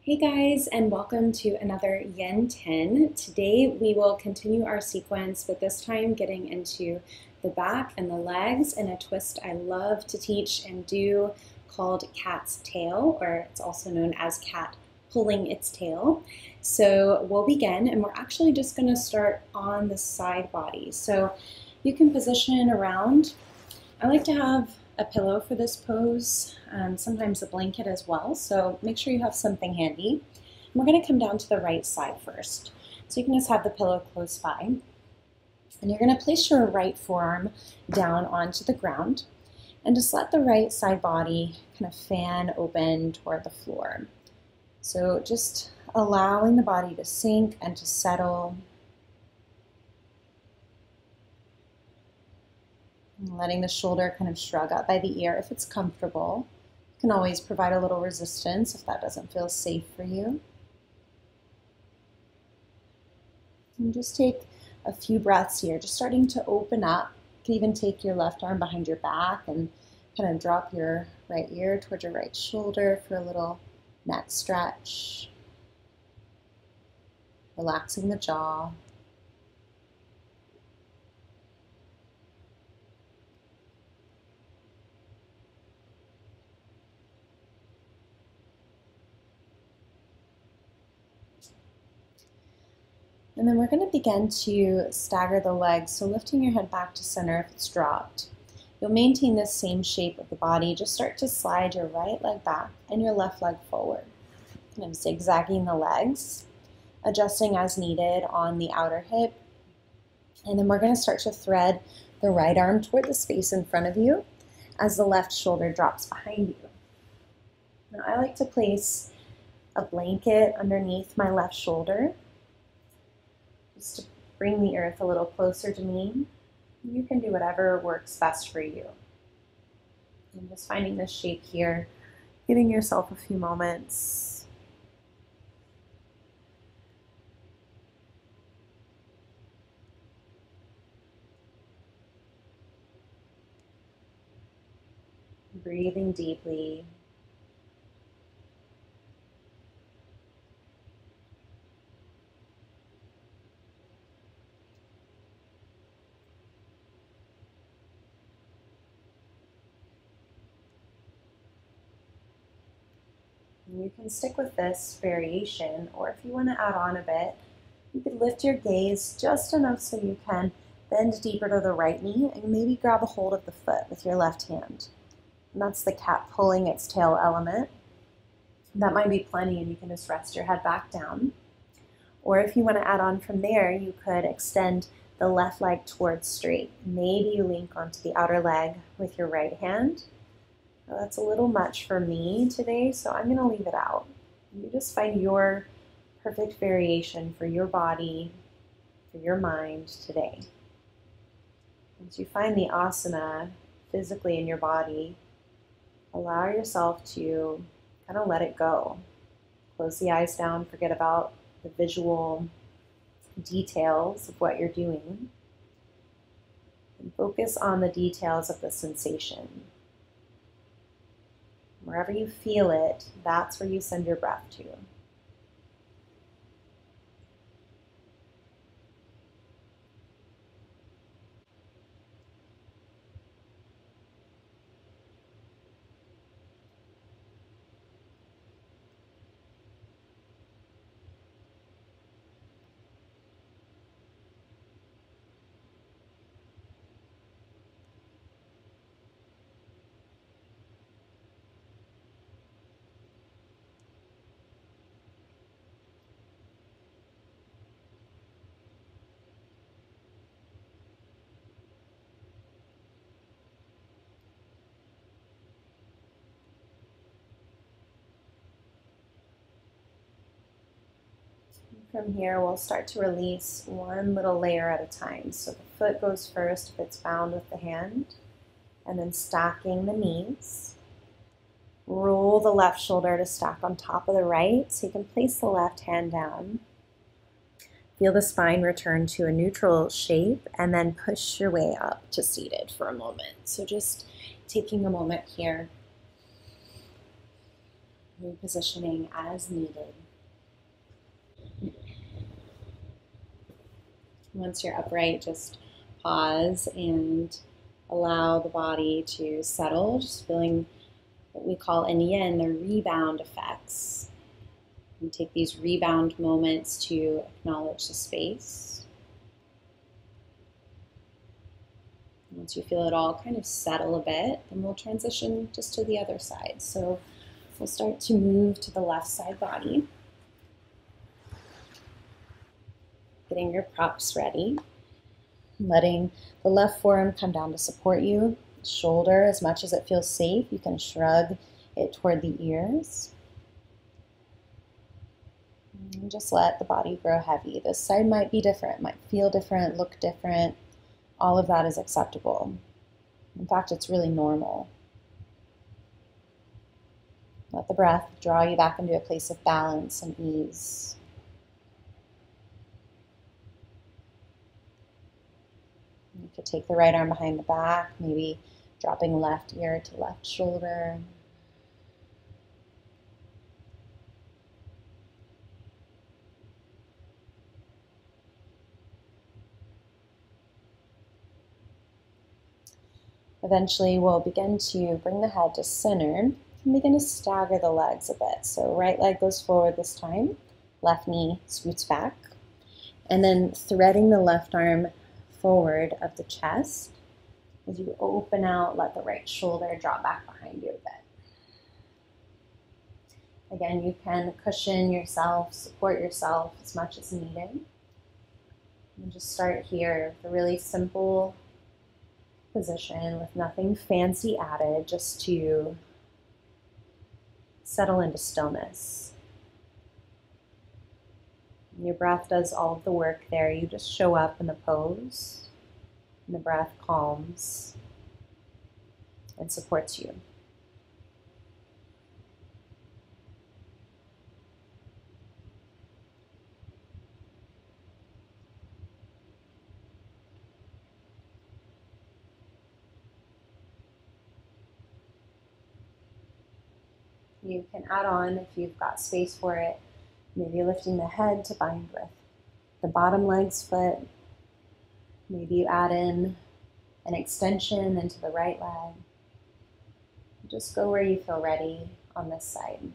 Hey guys, and welcome to another Yen 10. Today we will continue our sequence, but this time getting into the back and the legs in a twist I love to teach and do called cat's tail, or it's also known as cat pulling its tail. So we'll begin, and we're actually just going to start on the side body. So you can position around. I like to have a pillow for this pose, sometimes a blanket as well, so make sure you have something handy. And we're going to come down to the right side first. So you can just have the pillow close by. And you're going to place your right forearm down onto the ground and just let the right side body kind of fan open toward the floor. So just allowing the body to sink and to settle. Letting the shoulder kind of shrug up by the ear if it's comfortable. You can always provide a little resistance if that doesn't feel safe for you. And just take a few breaths here, just starting to open up. You can even take your left arm behind your back and kind of drop your right ear towards your right shoulder for a little neck stretch. Relaxing the jaw. And then we're going to begin to stagger the legs, so lifting your head back to center if it's dropped. You'll maintain this same shape of the body. Just start to slide your right leg back and your left leg forward. Kind of zigzagging the legs, adjusting as needed on the outer hip. And then we're going to start to thread the right arm toward the space in front of you as the left shoulder drops behind you. Now I like to place a blanket underneath my left shoulder, just to bring the earth a little closer to me. You can do whatever works best for you. And just finding this shape here, giving yourself a few moments. Breathing deeply. You can stick with this variation, or if you want to add on a bit, you could lift your gaze just enough so you can bend deeper to the right knee and maybe grab a hold of the foot with your left hand. And that's the cat pulling its tail element. That might be plenty, and you can just rest your head back down. Or if you want to add on from there, you could extend the left leg towards straight. Maybe you link onto the outer leg with your right hand. Now that's a little much for me today, so I'm going to leave it out. You just find your perfect variation for your body, for your mind today. Once you find the asana physically in your body, allow yourself to kind of let it go. Close the eyes down, forget about the visual details of what you're doing, and focus on the details of the sensation. Wherever you feel it, that's where you send your breath to. From here, we'll start to release one little layer at a time. So the foot goes first if it's bound with the hand, and then stacking the knees. Roll the left shoulder to stack on top of the right, so you can place the left hand down. Feel the spine return to a neutral shape, and then push your way up to seated for a moment. So just taking a moment here. repositioning as needed. Once you're upright, just pause and allow the body to settle, just feeling what we call in yin the rebound effects. And take these rebound moments to acknowledge the space. Once you feel it all kind of settle a bit, then we'll transition just to the other side. So we'll start to move to the left side body. Getting your props ready. Letting the left forearm come down to support you. Shoulder, as much as it feels safe, you can shrug it toward the ears. And just let the body grow heavy. This side might be different, might feel different, look different. All of that is acceptable. In fact, it's really normal. Let the breath draw you back into a place of balance and ease. You could take the right arm behind the back, maybe dropping left ear to left shoulder. Eventually, we'll begin to bring the head to center and begin to stagger the legs a bit. So right leg goes forward this time, left knee scoots back, and then threading the left arm forward of the chest. As you open out, let the right shoulder drop back behind you a bit. Again, you can cushion yourself, support yourself as much as needed. And just start here with a really simple position with nothing fancy added, just to settle into stillness. And your breath does all of the work there. You just show up in the pose, and the breath calms and supports you. You can add on, if you've got space for it, maybe lifting the head to bind with the bottom leg's foot. Maybe you add in an extension into the right leg. Just go where you feel ready on this side.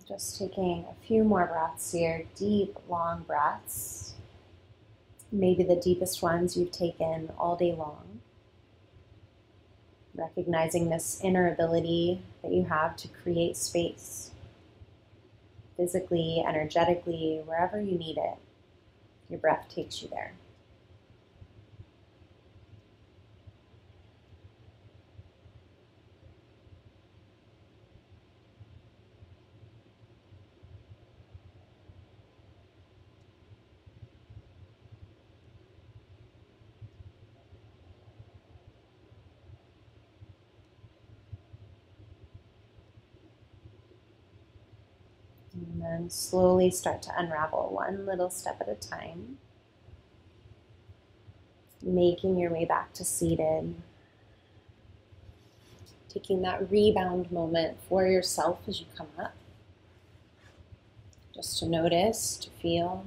Just taking a few more breaths here, deep, long breaths. Maybe the deepest ones you've taken all day long. Recognizing this inner ability that you have to create space, physically, energetically, wherever you need it. Your breath takes you there. And then slowly start to unravel one little step at a time. Making your way back to seated. Taking that rebound moment for yourself as you come up. Just to notice, to feel.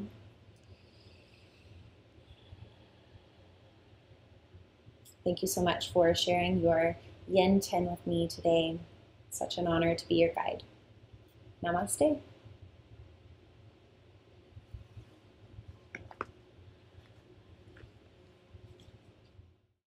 Thank you so much for sharing your Yin 10 with me today. Such an honor to be your guide. Namaste.